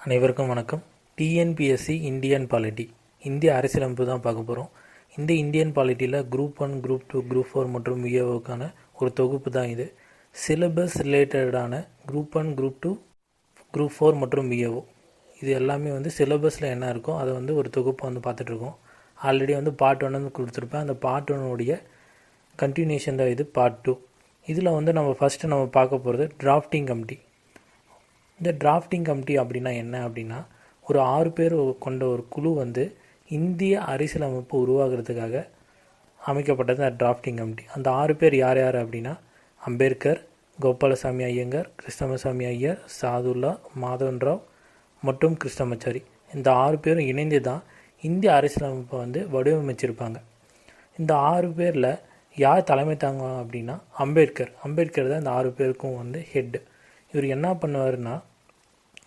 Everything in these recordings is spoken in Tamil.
அனைவருக்கும் வணக்கம். டிஎன்பிஎஸ்சி இந்தியன் பாலிட்டி இந்திய அரசியலமைப்பு தான் பார்க்க போகிறோம். இந்த இந்தியன் பாலிட்டியில் குரூப் 1, குரூப் 2, குரூப் 4 மற்றும் V.A.Oக்கான ஒரு தொகுப்பு தான் இது. சிலபஸ் ரிலேட்டடான குரூப் 1, குரூப் 2, குரூப் 4 மற்றும் V.A.O இது எல்லாமே சிலபஸில் என்ன இருக்கோ அதை ஒரு தொகுப்பு பார்த்துட்ருக்கோம். ஆல்ரெடி பார்ட் 1 கொடுத்துருப்பேன். அந்த பார்ட் 1 கண்டினியூஷன் தான் இது பார்ட் 2. இதில் நம்ம ஃபஸ்ட்டு பார்க்க போகிறது டிராஃப்டிங் கமிட்டி. இந்த டிராஃப்டிங் கமிட்டி அப்படின்னா என்ன அப்படின்னா, ஒரு 6 பேர் கொண்ட ஒரு குழு இந்திய அரசியலமைப்பு உருவாகிறதுக்காக அமைக்கப்பட்டது அந்த டிராஃப்டிங் கமிட்டி. அந்த 6 பேர் யார் யார் அப்படின்னா, அம்பேத்கர், கோபாலசாமி ஐயங்கார், கிருஷ்ணமசாமி ஐயர், சாதுல்லா, மாதவன் ராவ் மற்றும் கிருஷ்ணமாச்சாரி. இந்த 6 பேரும் இணைந்து தான் இந்திய அரசியலமைப்பை வடிவமைச்சிருப்பாங்க. இந்த 6 பேரில் யார் தலைமை தாங்க அப்படின்னா அம்பேத்கர் தான் இந்த 6 பேருக்கும் ஹெட்டு. இவர் என்ன பண்ணுவார்னா,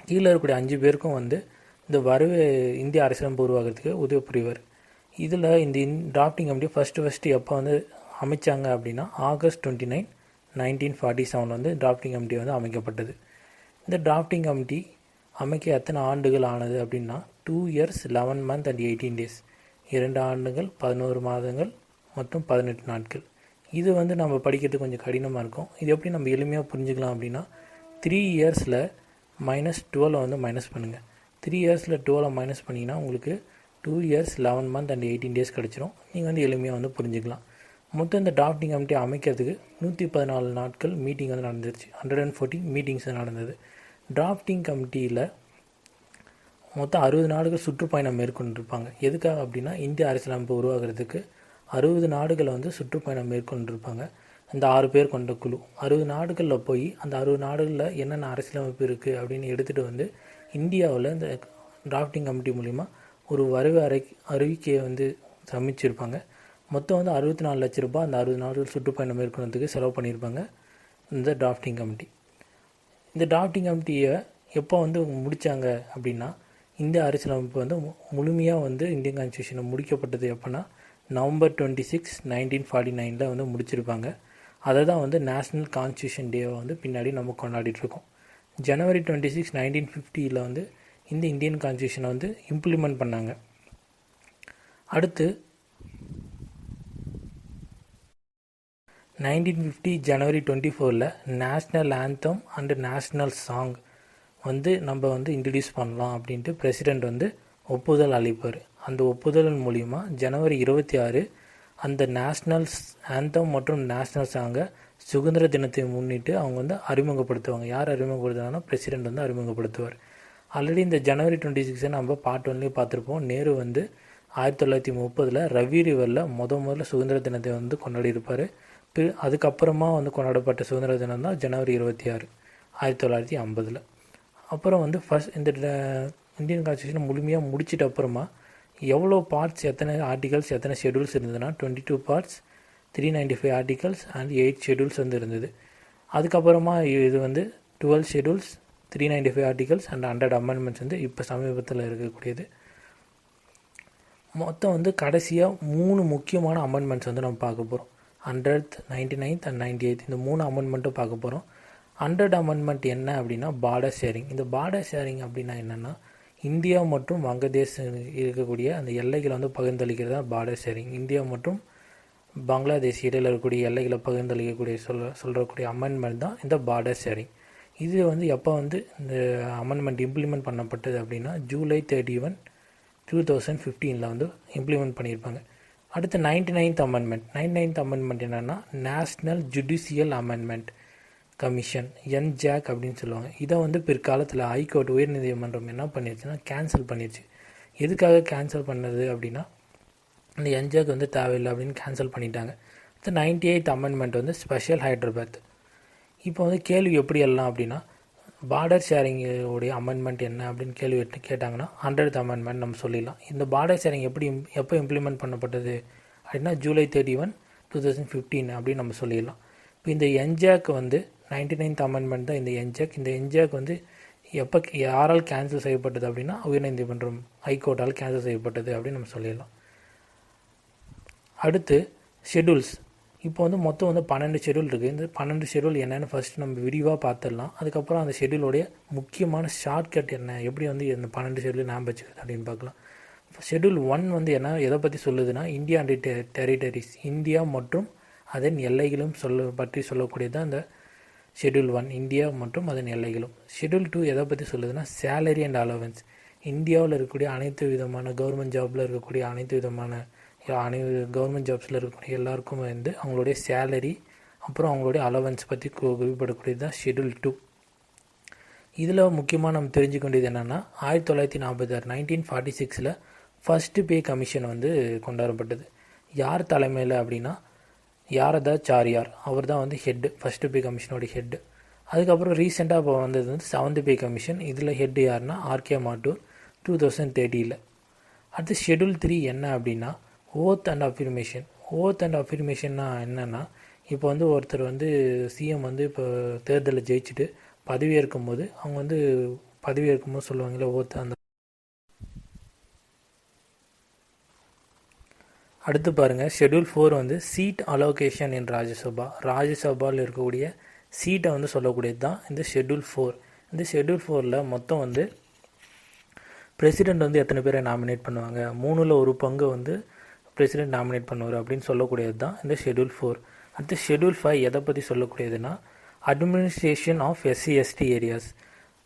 கீழே இருக்கக்கூடிய 5 பேருக்கும் இந்த இந்திய அரசியலமைப்பு உருவாகிறதுக்கு உதவி புரிவார். இதில் இந்த டிராஃப்டிங் கமிட்டி ஃபஸ்ட்டு எப்போ அமைச்சாங்க அப்படின்னா, ஆகஸ்ட் 29, 1947 டிராஃப்டிங் கமிட்டி அமைக்கப்பட்டது. இந்த டிராஃப்டிங் கமிட்டி அமைக்க எத்தனை ஆண்டுகள் ஆனது அப்படின்னா, 2 years 11 months and 18 days, 2 ஆண்டுகள் 11 மாதங்கள் மற்றும் 18 நாட்கள். இது நம்ம படிக்கிறது கொஞ்சம் கடினமாக இருக்கும். இது எப்படி நம்ம எளிமையாக புரிஞ்சுக்கலாம் அப்படின்னா, 3 yearsல -12 மைனஸ் பண்ணுங்கள். 3 yearsல 12 மைனஸ் பண்ணிங்கன்னா உங்களுக்கு 2 years 11 months and 18 days கிடச்சிரும். நீங்கள் எளிமையாக புரிஞ்சுக்கலாம். மொத்தம் இந்த டிராஃப்டிங் கமிட்டி அமைக்கிறதுக்கு 114 நாட்கள் மீட்டிங் நடந்துருச்சு. 114 மீட்டிங்ஸ் நடந்தது. டிராஃப்டிங் கமிட்டியில் மொத்தம் 60 நாடுகள் சுற்றுப்பயணம் மேற்கொண்டிருப்பாங்க. எதுக்காக அப்படின்னா, இந்திய அரசியலமைப்பு உருவாகிறதுக்கு 60 நாடுகள் சுற்றுப்பயணம் மேற்கொண்டிருப்பாங்க. இந்த 6 பேர் கொண்ட குழு 60 நாடுகளில் போய் அந்த 60 நாடுகளில் என்னென்ன அரசியலமைப்பு இருக்குது அப்படின்னு எடுத்துகிட்டு இந்தியாவில் இந்த டிராஃப்டிங் கமிட்டி மூலிமா ஒரு வரைவு அறிவிக்கையை சமைச்சிருப்பாங்க. மொத்தம் 64 லட்ச ரூபாய் அந்த 60 நாடுகள் சுற்றுப்பயணம் மேற்கொள்றதுக்கு செலவு பண்ணியிருப்பாங்க இந்த டிராஃப்டிங் கமிட்டி. இந்த டிராஃப்டிங் கமிட்டியை எப்போ முடித்தாங்க அப்படின்னா, இந்திய அரசியலமைப்பு முழுமையாக இந்தியன் கான்ஸ்டியூஷனை முடிக்கப்பட்டது எப்போனா, நவம்பர் 26, 1949 முடிச்சிருப்பாங்க. அதை தான் நேஷ்னல் கான்ஸ்டியூஷன் டேவை பின்னாடி நம்ம கொண்டாடிட்டுருக்கோம். ஜனவரி 26, 1950 இந்த இந்தியன் கான்ஸ்டியூஷனை இம்ப்ளிமெண்ட் பண்ணாங்க. அடுத்து 1950 ஜனவரி 24 national anthem and national song நம்ம இன்ட்ரடியூஸ் பண்ணலாம் அப்படின்ட்டு பிரசிடெண்ட் ஒப்புதல் அளிப்பார். அந்த ஒப்புதலின் மூலிமா ஜனவரி 26 அந்த நேஷ்னல் ஆந்தம் மற்றும் நேஷ்னல் சாங்கை சுதந்திர தினத்தை முன்னிட்டு அவங்க அறிமுகப்படுத்துவாங்க. யார் அறிமுகப்படுத்துவாங்கன்னா, பிரசிடெண்ட் அறிமுகப்படுத்துவார். ஆல்ரெடி இந்த ஜனவரி 26 நம்ம பார்ட் 1 பார்த்துருப்போம். நேரு 1930 ரவி ரிவரில் முதல்ல சுதந்திர தினத்தை கொண்டாடி இருப்பார். அதுக்கப்புறமா கொண்டாடப்பட்ட சுதந்திர தினம் தான் ஜனவரி 26, 1950. அப்புறம் ஃபஸ்ட் இந்த இந்தியன் கான்ஸ்டியூஷனை முழுமையாக முடிச்சிட்ட அப்புறமா எவ்வளோ பார்ட்ஸ், எத்தனை ஆர்டிகல்ஸ், எத்தனை ஷெடியூல்ஸ் இருந்ததுன்னா 22 பார்ட்ஸ், 395 ஆர்டிகல்ஸ் அண்ட் 8 ஷெடியூல்ஸ் இருந்தது. அதுக்கப்புறமா இது 12 ஷெடியூல்ஸ், 395 ஆர்டிகல்ஸ் அண்ட் 100 அமெண்ட்மெண்ட்ஸ் இப்போ சமீபத்தில் இருக்கக்கூடியது. மொத்தம் கடைசியாக 3 முக்கியமான அமெண்ட்மெண்ட்ஸ் நம்ம பார்க்க போகிறோம். 100th, 99th அண்ட் 98th இந்த 3 அமெண்ட்மெண்ட்டும் பார்க்க போகிறோம். 100 அமெண்ட்மெண்ட் என்ன அப்படின்னா, பார்டர் ஷேரிங். இந்த பார்டர் ஷேரிங் அப்படின்னா என்னென்னா, இந்தியா மற்றும் வங்கதேசம் இருக்கக்கூடிய அந்த எல்லைகளை பகிர்ந்தளிக்கிறது தான் பார்டர் ஷேரிங். இந்தியா மற்றும் பங்களாதேஷ் இடையில் இருக்கக்கூடிய எல்லைகளை பகிர்ந்தளிக்கக்கூடிய சொல்கிறக்கூடிய அமெண்ட்மெண்ட் தான் இந்த பார்டர் ஷேரிங். இது எப்போ இந்த அமெண்ட்மெண்ட் இம்ப்ளிமெண்ட் பண்ணப்பட்டது அப்படின்னா, ஜூலை 31, 2015 இம்ப்ளிமெண்ட் பண்ணியிருப்பாங்க. அடுத்து 99th அமெண்ட்மெண்ட். 99th அமெண்ட்மெண்ட் என்னென்னா, national judicial amendment commission, NJAC அப்படின்னு சொல்லுவாங்க. இதை பிற்காலத்தில் ஹைகோர்ட் உயர்நீதிமன்றம் என்ன பண்ணிடுச்சுன்னா, கேன்சல் பண்ணிடுச்சு. எதுக்காக கேன்சல் பண்ணது அப்படின்னா, இந்த NJAC தேவையில்லை அப்படின்னு கேன்சல் பண்ணிட்டாங்க. இந்த 98th அமெண்ட்மெண்ட் ஸ்பெஷல் ஹைட்ராபாத். இப்போ கேள்வி எப்படி எல்லாம் அப்படின்னா, பார்டர் ஷேரிங்கோடைய அமெண்ட்மெண்ட் என்ன அப்படின்னு கேள்வி கேட்டாங்கன்னா, 100th அமெண்ட்மெண்ட் நம்ம சொல்லிடலாம். இந்த பார்டர் ஷேரிங் எப்போ இம்ப்ளிமெண்ட் பண்ணப்பட்டது அப்படின்னா, ஜூலை 31, 2015 அப்படின்னு நம்ம சொல்லிடலாம். இப்போ இந்த NJAC 99th அமெண்ட்மெண்ட் தான் இந்த NJAC. இந்த NJAC எப்போ யாரால் கேன்சல் செய்யப்பட்டது அப்படின்னா, உயர்நீதிமன்றம் ஹைகோர்ட்டால் கேன்சல் செய்யப்பட்டது அப்படின்னு நம்ம சொல்லிடலாம். அடுத்து ஷெடியூல்ஸ். இப்போ வந்து மொத்தம் வந்து 12 ஷெடியூல் இருக்குது. இந்த 12 ஷெடியூல் என்னென்னு ஃபஸ்ட்டு நம்ம விரிவாக பார்த்துடலாம். அதுக்கப்புறம் அந்த ஷெடியூலோடைய முக்கியமான ஷார்ட்கட் என்ன, எப்படி வந்து இந்த 12 ஷெடியூல் ஞாபகம் வச்சுக்கிறது அப்படின்னு பார்க்கலாம். ஷெடியூல் 1 வந்து எதை பற்றி சொல்லுதுன்னா, இந்தியா அண்ட் டெரிட்டரிஸ், இந்தியா மற்றும் அதன் எல்லைகளும் பற்றி சொல்லக்கூடியது தான் இந்த ஷெடியூல் 1, இந்தியா மற்றும் அதன் எல்லைகளும். ஷெடியூல் 2 எதை பற்றி சொல்லுதுன்னா, சேலரி அண்ட் அலவன்ஸ், இந்தியாவில் இருக்கக்கூடிய அனைத்து விதமான கவர்மெண்ட் ஜாபில் இருக்கக்கூடிய அனைத்து விதமான கவர்மெண்ட் ஜாப்ஸில் இருக்கக்கூடிய எல்லாருக்கும் வந்து அவங்களுடைய சேலரி அப்புறம் அவங்களுடைய அலவன்ஸ் பற்றி குறிப்பிடக்கூடியது தான் ஷெடியூல் 2. இதில் முக்கியமாக நம்ம தெரிஞ்சுக்க வேண்டியது என்னென்னா, 1946 1946 ஃபஸ்ட்டு பே கமிஷன் வந்து கொண்டாடப்பட்டது. யார் தலைமையில் அப்படின்னா யாரதாச்சாரியார், அவர் தான் வந்து ஹெட்டு, ஃபஸ்ட்டு பே கமிஷனோட ஹெட்டு. அதுக்கப்புறம் ரீசெண்டாக இப்போ வந்தது வந்து 7th பே கமிஷன். இதில் ஹெட்டு யாருன்னா ஆர்கே மாட்டூர் 2013. அடுத்து ஷெடியூல் 3 என்ன அப்படின்னா oath and affirmation. Oath and அஃபிர்மேஷன்னா என்னென்னா, இப்போ வந்து ஒருத்தர் வந்து சிஎம் வந்து இப்போ தேர்தலில் ஜெயிச்சுட்டு பதவியேற்கும் போது அவங்க வந்து பதவியேற்கும்போது சொல்லுவாங்கள்ல ஓத். அந்த அடுத்து பாருங்கள், ஷெடியூல் 4 வந்து சீட் அலோகேஷன் இன் ராஜ்யசபா. ராஜ்யசபாவில் இருக்கக்கூடிய சீட்டை வந்து சொல்லக்கூடியது தான் இந்த ஷெடியூல் 4. இந்த ஷெடியூல் 4ல் மொத்தம் வந்து பிரசிடெண்ட் வந்து எத்தனை பேரை நாமினேட் பண்ணுவாங்க, 3ல் 1 பங்கு வந்து பிரசிடெண்ட் நாமினேட் பண்ணுவார் அப்படின்னு சொல்லக்கூடியது தான் இந்த ஷெடியூல் 4. அடுத்து ஷெடியூல் 5 எதை பற்றி சொல்லக்கூடியதுன்னா, அட்மினிஸ்ட்ரேஷன் ஆஃப் எஸ்சி/எஸ்டி ஏரியாஸ்,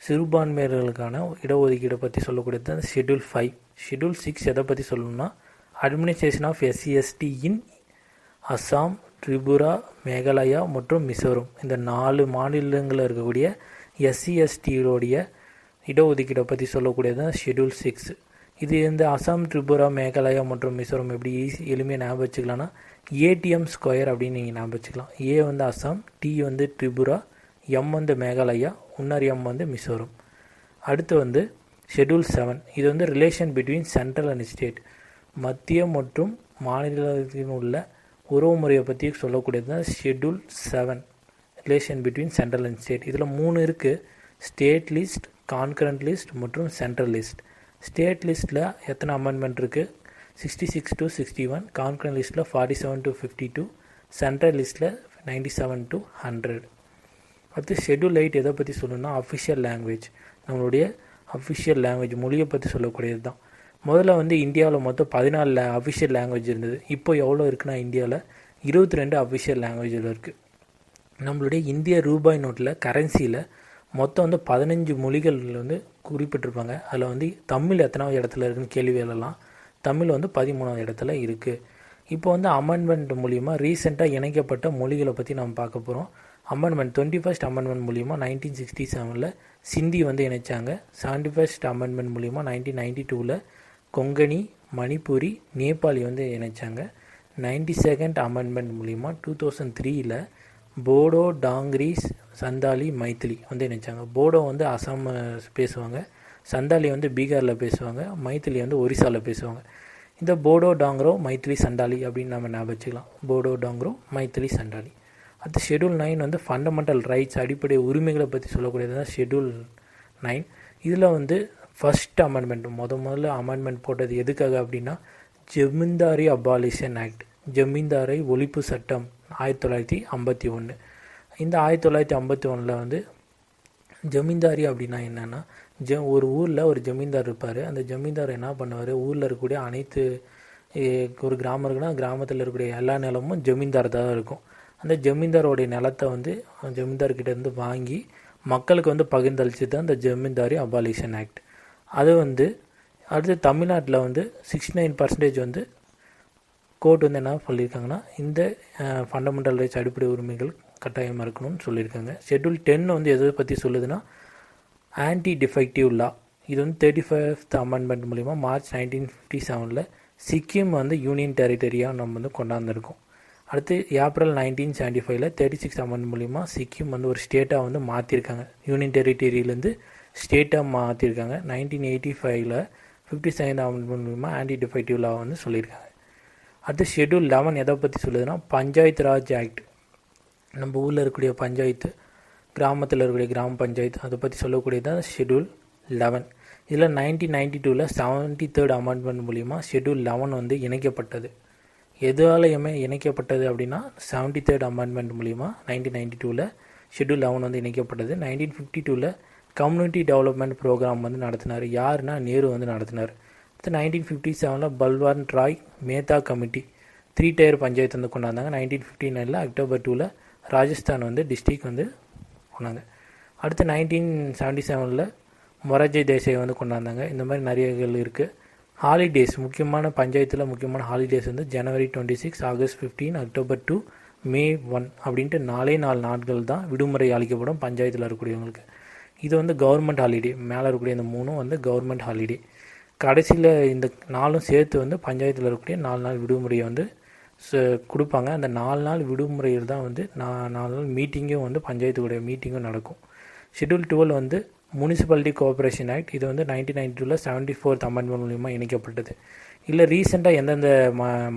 சிறுபான்மையர்களுக்கான இடஒதுக்கீடை பற்றி சொல்லக்கூடியது தான் ஷெடியூல் 5. ஷெடியூல் 6 எதை பற்றி சொல்லணும்னா, அட்மினிஸ்ட்ரேஷன் ஆஃப் எஸ்சி/எஸ்டி இன் அஸ்ஸாம், திரிபுரா, மேகாலயா மற்றும் மிசோரம். இந்த 4 மாநிலங்களில் இருக்கக்கூடிய எஸ்சி/எஸ்டியோடைய இடஒதுக்கீடை பற்றி சொல்லக்கூடியது தான் ஷெடியூல் 6. இது இந்த அசாம், திரிபுரா, மேகாலயா மற்றும் மிசோரம் எப்படி எளிமையாக ஞாபகம் வச்சுக்கலாம்னா, ஏடிஎம் ஸ்கொயர் அப்படின்னு நீங்கள் ஞாபகம் வச்சுக்கலாம். ஏ வந்து அசாம், டி வந்து திரிபுரா, எம் வந்து மேகாலயா, இன்னொரு எம் வந்து மிசோரம். அடுத்து வந்து ஷெடியூல் 7, இது வந்து relation between central and state, மத்திய மற்றும் மாநிலத்தில் உள்ள உறவு முறையை பற்றி சொல்லக்கூடியது தான் schedule 7, relation between central and state. இதில் 3 இருக்குது, ஸ்டேட் லிஸ்ட், கான்கரண்ட் லிஸ்ட் மற்றும் சென்ட்ரல் லிஸ்ட். ஸ்டேட் லிஸ்ட்டில் எத்தனை அமெண்ட்மெண்ட் இருக்குது, 66 to 61, கான்கரண்ட் லிஸ்ட்டில் 47 to 52, சென்ட்ரல் லிஸ்ட்டில் 97 to 100. அடுத்து ஷெடியூல் 8 எதை பற்றி சொல்லணும்னா, அஃபிஷியல் லாங்குவேஜ், நம்மளுடைய அஃபிஷியல் லாங்குவேஜ் மொழியை பற்றி சொல்லக்கூடியது தான். முதல்ல வந்து இந்தியாவில் மொத்தம் 14 அஃபிஷியல் லாங்குவேஜ் இருந்தது. இப்போ எவ்வளோ இருக்குன்னா, இந்தியாவில் 22 அஃபிஷியல் லாங்குவேஜில் இருக்குது. நம்மளுடைய இந்திய ரூபாய் நோட்டில் கரன்சியில் மொத்தம் வந்து 15 மொழிகள் வந்து குறிப்பிட்டிருப்பாங்க. அதில் வந்து தமிழ் எத்தனாவது இடத்துல இருக்குதுன்னு கேள்வி எழலாம். தமிழ் வந்து 13வது இடத்துல இருக்குது. இப்போ வந்து அமெண்ட்மெண்ட் மூலிமா ரீசெண்டாக இணைக்கப்பட்ட மொழிகளை பற்றி நம்ம பார்க்க போகிறோம். அமெண்ட்மெண்ட் 21st அமெண்ட்மெண்ட் மூலிமா 1967 சிந்தி வந்து இணைச்சாங்க. 71st அமெண்ட்மெண்ட் மூலிமா 1992 கொங்கணி, மணிப்பூரி, நேபாளி வந்து இணைச்சாங்க. 92nd அமெண்ட்மெண்ட் மூலிமா 2003 போடோ, டாங்கிரிஸ், சந்தாலி, மைத்திலி வந்து இணைச்சாங்க. போடோ வந்து அசாம் பேசுவாங்க, சந்தாலி வந்து பீகாரில் பேசுவாங்க, மைத்திலி வந்து ஒரிசாவில் பேசுவாங்க. இந்த போடோ, டாங்ரோ, மைத்திலி, சண்டாலி அப்படின்னு நம்ம ஞாபகம் வச்சுக்கலாம். போடோ, டாங்ரோ, மைத்திலி, சண்டாலி. அடுத்து ஷெடியூல் 9 வந்து ஃபண்டமெண்டல் ரைட்ஸ், அடிப்படை உரிமைகளை பற்றி சொல்லக்கூடியது தான் ஷெடியூல் 9. இதில் வந்து ஃபஸ்ட் அமெண்ட்மெண்ட் முதல்ல அமெண்ட்மெண்ட் போட்டது எதுக்காக அப்படின்னா, ஜமீன்தாரி அபாலிஷன் ஆக்ட், ஜமீன்தாரை ஒழிப்பு சட்டம் 1951. இந்த 1951 வந்து ஜமீன்தாரி அப்படின்னா என்னென்னா, ஒரு ஊரில் ஒரு ஜமீன்தார் இருப்பார். அந்த ஜமீன்தார் என்ன பண்ணுவார், ஊரில் இருக்கக்கூடிய அனைத்து ஒரு கிராமம் இருக்குன்னா கிராமத்தில் இருக்கக்கூடிய எல்லா நிலமும் ஜமீன்தார் தான் இருக்கும். அந்த ஜமீன்தாரோடைய நிலத்தை வந்து ஜமீன்தார்கிட்டேருந்து வாங்கி மக்களுக்கு வந்து பகிர்ந்தளிச்சு தான் இந்த ஜமீன்தாரி அபாலிஷன் ஆக்ட். அது வந்து அடுத்து தமிழ்நாட்டில் வந்து 69% வந்து கோர்ட் வந்து என்ன சொல்லியிருக்காங்கன்னா, இந்த ஃபண்டமெண்டல் ரைட்ஸ் அடிப்படை உரிமைகள் கட்டாயமாக இருக்கணும்னு சொல்லியிருக்காங்க. ஷெட்யூல் 10 வந்து எதை பற்றி சொல்லுதுன்னா, ஆன்டி டிஃபெக்டிவ் லா. இது வந்து 35th அமெண்ட்மெண்ட் மூலிமா மார்ச் 1957 சிக்கிம் வந்து யூனியன் டெரிட்டரியாக நம்ம வந்து கொண்டாந்துருக்கோம். அடுத்து ஏப்ரல் 1975 36th அமெண்ட்மெண்ட் மூலிமா சிக்கிம் வந்து ஒரு ஸ்டேட்டாக வந்து மாற்றிருக்காங்க. யூனியன் டெரிட்டரியிலேருந்து ஸ்டேட்டாக மாற்றிருக்காங்க. 1985 52nd அமெண்ட்மெண்ட் மூலிமா ஆன்டி டிஃபெக்டிவ் லா வந்து சொல்லியிருக்காங்க. அடுத்து ஷெட்யூல் 11 எதை பற்றி சொல்லுதுன்னா, பஞ்சாயத் ராஜ் ஆக்ட். நம்ம ஊரில் இருக்கக்கூடிய பஞ்சாயத்து, கிராமத்தில் இருக்கக்கூடிய கிராம பஞ்சாயத்து, அதை பற்றி சொல்லக்கூடியது தான் ஷெட்யூல் 11. இதில் 1992 73rd அமெண்ட்மெண்ட் மூலிமா ஷெட்யூல் 11 வந்து இணைக்கப்பட்டது. எதாலையுமே இணைக்கப்பட்டது அப்படின்னா 73rd அமெண்ட்மெண்ட் மூலிமா 1992 ஷெட்யூல் 11 வந்து இணைக்கப்பட்டது. 1952 கம்யூனிட்டி டெவலப்மெண்ட் ப்ரோக்ராம் வந்து நடத்தினார். யாருன்னா நேரு வந்து நடத்தினார். அடுத்து 1957 பல்வான் ராய் மேத்தா கமிட்டி 3 tier பஞ்சாயத்து வந்து கொண்டாந்தாங்க. 1959 அக்டோபர் 2 ராஜஸ்தான் வந்து டிஸ்ட்ரிக்ட் வந்து கொண்டாங்க. அடுத்து 1977 மொரார்ஜி தேசாய் வந்து கொண்டாந்தாங்க. இந்த மாதிரி நிறையகள் இருக்குது. ஹாலிடேஸ் முக்கியமான பஞ்சாயத்தில் முக்கியமான ஹாலிடேஸ் வந்து ஜனவரி 26, ஆகஸ்ட் 15, அக்டோபர் 2, மே 1 அப்படின்ட்டு 4 நாட்கள் தான் விடுமுறை அளிக்கப்படும் பஞ்சாயத்தில் இருக்கக்கூடியவங்களுக்கு. இது வந்து கவர்மெண்ட் ஹாலிடே. மேலே இருக்கக்கூடிய இந்த 3 வந்து கவர்மெண்ட் ஹாலிடே. கடைசியில் இந்த 4 சேர்த்து வந்து பஞ்சாயத்தில் இருக்கக்கூடிய 4 நாள் விடுமுறையை வந்து கொடுப்பாங்க. அந்த 4 நாள் விடுமுறையில் தான் வந்து 4 நாள் மீட்டிங்கும் வந்து பஞ்சாயத்துடைய மீட்டிங்கும் நடக்கும். ஷெட்யூல் 12 வந்து முனிசிபாலிட்டி கோஆப்ரேஷன் ஆக்ட். இது வந்து 1992 74th அமெண்ட்மெண்ட் மூலிமா இணைக்கப்பட்டது. இல்லை ரீசெண்டாக எந்தெந்த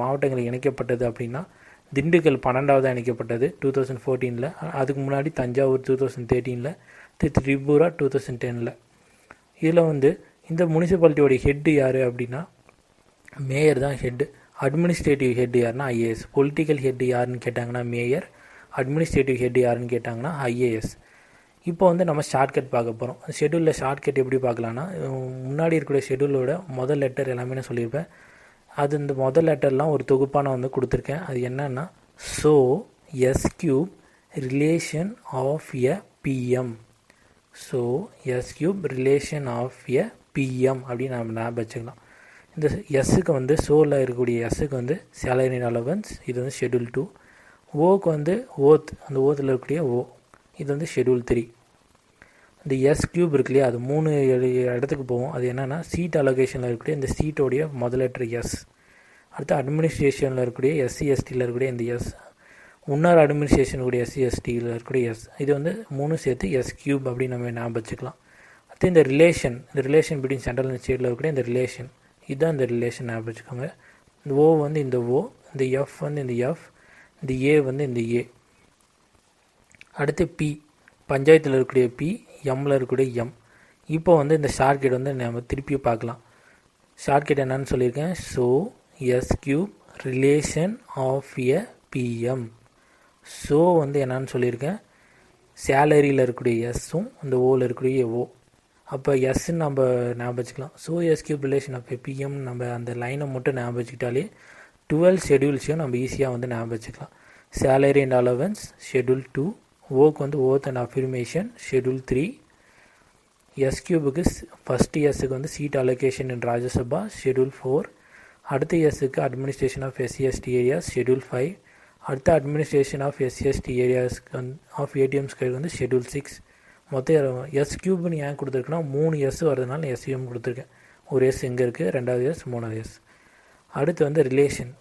மாவட்டங்கள் இணைக்கப்பட்டது அப்படின்னா திண்டுக்கல் 12வது இணைக்கப்பட்டது 2014. அதுக்கு முன்னாடி தஞ்சாவூர் 2013, திரிபுரா 2010. இதில் வந்து இந்த முனிசிபாலிட்டியோடைய ஹெட்டு யார் அப்படின்னா மேயர் தான் ஹெட்டு. அட்மினிஸ்ட்ரேட்டிவ் ஹெட் யாருன்னா ஐஏஎஸ். பொலிட்டிக்கல் ஹெட் யாருன்னு கேட்டாங்கன்னா மேயர். அட்மினிஸ்ட்ரேட்டிவ் ஹெட் யாருன்னு கேட்டாங்கன்னா ஐஏஎஸ். இப்போ வந்து நம்ம ஷார்ட்கட் பார்க்க போகிறோம். ஷெட்யூலில் ஷார்ட்கட் எப்படி பார்க்கலான்னா, முன்னாடி இருக்கிற ஷெட்யூலோட முதல் லெட்டர் எல்லாமே நான் சொல்லியிருப்பேன். அது இந்த முதல் லெட்டர்லாம் ஒரு தொகுப்பாக நான் வந்து கொடுத்துருக்கேன். அது என்னன்னா so S cube relation of A PM. So S cube relation of A PM அப்படின்னு நம்ம ஞாபகம் வச்சுக்கலாம். இந்த எஸ்ஸுக்கு வந்து ஸோவில் இருக்கக்கூடிய எஸ்ஸுக்கு வந்து சேலரி அலவன்ஸ். இது வந்து ஷெட்யூல் 2. ஓக்கு வந்து ஓத், அந்த ஓத்தில் இருக்கக்கூடிய ஓ. இது வந்து ஷெட்யூல் 3. இந்த எஸ் கியூப் இருக்கு இல்லையா, அது 3 இடத்துக்கு போகும். அது என்னென்னா சீட் அலோகேஷனில் இருக்கக்கூடிய இந்த சீட்டோடைய முதல் லெட்டர் எஸ். அடுத்து அட்மினிஸ்ட்ரேஷனில் இருக்கக்கூடிய எஸ்சி எஸ்டியில் இருக்கக்கூடிய இந்த எஸ். முன்னாள் அட்மினிஸ்ட்ரேஷனுடைய எஸ்சி எஸ்டியில் இருக்கக்கூடிய எஸ். இது வந்து 3 சேர்த்து எஸ் கியூப் அப்படின்னு நம்ம ஞாபகம் வச்சுக்கலாம். அடுத்து இந்த ரிலேஷன் பிட்வீன் சென்ட்ரல் அண்ட் ஸ்டேட்டில் இருக்கக்கூடிய இந்த ரிலேஷன், இதுதான் இந்த ரிலேஷன் ஞாபகம் வச்சுக்கோங்க. இந்த ஓ வந்து இந்த ஓ, இந்த எஃப் வந்து இந்த எஃப், இந்த ஏ வந்து இந்த ஏ. அடுத்து பி, பஞ்சாயத்தில் இருக்கக்கூடிய பி, எம்மில் இருக்கக்கூடிய எம். இப்போ வந்து இந்த ஷார்ட்கட் வந்து நம்ம திருப்பி பார்க்கலாம். ஷார்ட்கட் என்னன்னு சொல்லியிருக்கேன். So S cube relation of A PM. So வந்து என்னன்னு சொல்லியிருக்கேன், சேலரியில் இருக்கக்கூடிய எஸ்ஸும் இந்த ஓவில் இருக்கக்கூடிய ஓ. அப்போ எஸ்ன்னு நம்ம ஞாபகம் வச்சுக்கலாம். So S cube relation of A PM நம்ம அந்த லைனை மட்டும் ஞாபகம் வச்சுக்கிட்டாலே 12 ஷெட்யூல்ஸையும் நம்ம ஈஸியாக வந்து ஞாபகம் வச்சுக்கலாம். Salary and allowance schedule 2. ஓக்கு வந்து oath and affirmation schedule 3. S கியூபுக்கு ஃபஸ்ட்டு எஸ்ஸுக்கு வந்து seat allocation in Rajya Sabha schedule 4. அடுத்த எஸ்ஸுக்கு administration of SC ST areas schedule 5. அடுத்த அட்மினிஸ்ட்ரேஷன் ஆஃப் எஸ்சி எஸ்டி ஏரியாஸ்க்கு வந்து ஆஃப் ஏடிஎம்ஸ்க்கு வந்து ஷெட்யூல் 6. மொத்தம் எஸ் கியூப்னு ஏன் கொடுத்துருக்குன்னா 3 எஸ் வரதுனால எஸ்யூஎம் கொடுத்துருக்கேன். ஒரு எஸ் எங்கே இருக்குது, 2வது எஸ், 3வது எஸ். அடுத்து வந்து ரிலேஷன்.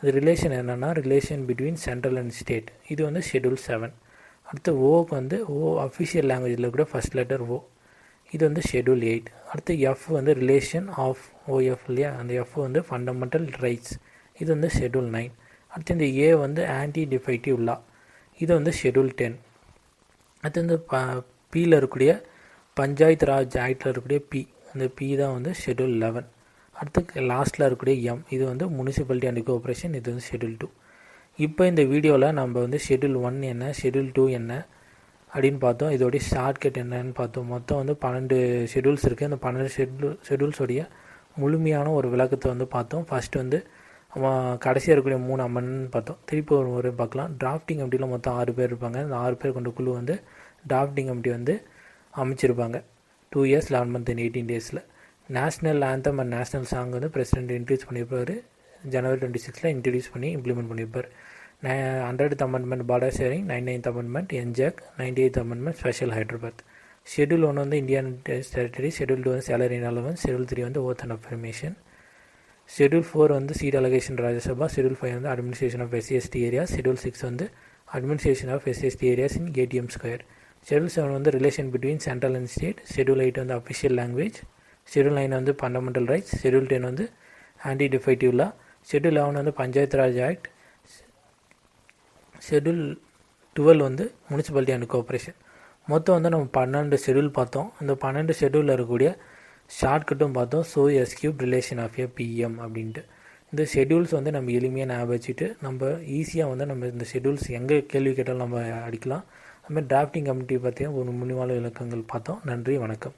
இது ரிலேஷன் என்னென்னா relation between central and state. இது வந்து ஷெட்யூல் 7. அடுத்து ஓக்கு வந்து ஓ அஃபிஷியல் லாங்குவேஜில் கூட ஃபஸ்ட் லெட்டர் ஓ. இது வந்து ஷெட்யூல் 8. அடுத்து எஃப் வந்து ரிலேஷன் ஆஃப் ஓஎஃப் இல்லையா, அந்த எஃப் வந்து ஃபண்டமெண்டல் ரைட்ஸ். இது வந்து ஷெட்யூல் 9. அடுத்து இந்த ஏ வந்து ஆன்டி டிஃபெக்டிவ் லா. இது வந்து ஷெட்யூல் 10. அடுத்து இந்த பியில் இருக்கக்கூடிய பஞ்சாயத் ராஜ் ஆக்டில் இருக்கக்கூடிய பி, அந்த பி தான் வந்து ஷெட்யூல் 11. அடுத்து லாஸ்ட்டில் இருக்கக்கூடிய எம், இது வந்து முனிசிபாலிட்டி அண்ட் கோஆப்ரேஷன். இது வந்து ஷெட்யூல் 2. இப்போ இந்த வீடியோவில் நம்ம வந்து ஷெட்யூல் 1 என்ன, ஷெட்யூல் 2 என்ன அப்படின்னு பார்த்தோம். இதோடைய ஷார்ட்கட் என்னன்னு பார்த்தோம். மொத்தம் வந்து 12 ஷெட்யூல்ஸ் இருக்குது. அந்த 12 ஷெட்யூல்ஸோடைய முழுமையான ஒரு விளக்கத்தை வந்து பார்த்தோம். ஃபஸ்ட்டு வந்து கடைசியாக இருக்கக்கூடிய 3 அமெண்ட்மெண்ட் பார்த்தோம். திருப்பி ஒரு பார்க்கலாம். டிராஃப்டிங் கமிட்டியில் மொத்தம் 6 பேர் இருப்பாங்க. அந்த 6 பேர் கொண்ட குழு வந்து டிராஃப்டிங் கமிட்டி வந்து அமைச்சிருப்பாங்க 2 years 11 months and 18 days. National anthem and national song வந்து பிரசிடென்ட் இன்ட்ரடியூஸ் பண்ணியிருப்பார். ஜனவரி 26 இன்ட்ரடியூஸ் பண்ணி இம்ப்ளிமெண்ட் பண்ணியிருப்பார். 100th amendment border sharing, 99th amendment NJAC, 98th amendment special Hyderabad. Schedule 1 வந்து இந்தியன் டெரிட்டரி. ஷெட்யூல் 2 வந்து சேலரி அண்ட் அலவன்ஸ். ஷெட்யூல் 3 வந்து ஓத் அண்ட் அஃபர்மேஷன். ஷெட்யூல் 4 வந்து சீட் அலோகேஷன் ராஜ்யசபா. ஷெட்யூல் 5 வந்து administration of SC ST areas. Schedule 6 வந்து administration of SC ST areas in ATM square. Schedule 7 வந்து relation between central and state. Schedule 8 வந்து அஃபிஷியல் லாங்குவேஜ். ஷெட்யூல் 9 வந்து ஃபண்டமெண்டல் ரைட்ஸ். ஷெட்யூல் 10 வந்து ஆன்டி டிஃபெக்டிவ் லா. ஷெட்யூல் 11 வந்து பஞ்சாயத் ராஜ் ஆக்ட். ஷெட்யூல் 12 வந்து முனிசிபாலிட்டி அண்ட் கோஆப்ரேஷன். மொத்தம் வந்து நம்ம 12 ஷெட்யூல் பார்த்தோம். இந்த 12 ஷெட்யூலில் இருக்கக்கூடிய ஷார்ட்கட்டும் பார்த்தோம். So S cube relation of A PM அப்படின்ட்டு. இந்த ஷெட்யூல்ஸ் வந்து நம்ம எளிமையாக ஞாபகம் வச்சுட்டு நம்ம ஈஸியாக வந்து நம்ம இந்த ஷெட்யூல்ஸ் எங்கே கேள்வி கேட்டாலும் நம்ம அடிக்கலாம். அதுமாதிரி டிராஃப்டிங் கமிட்டி பற்றியும் ஒரு முன்னிவாள விளக்கங்கள் பார்த்தோம். நன்றி, வணக்கம்.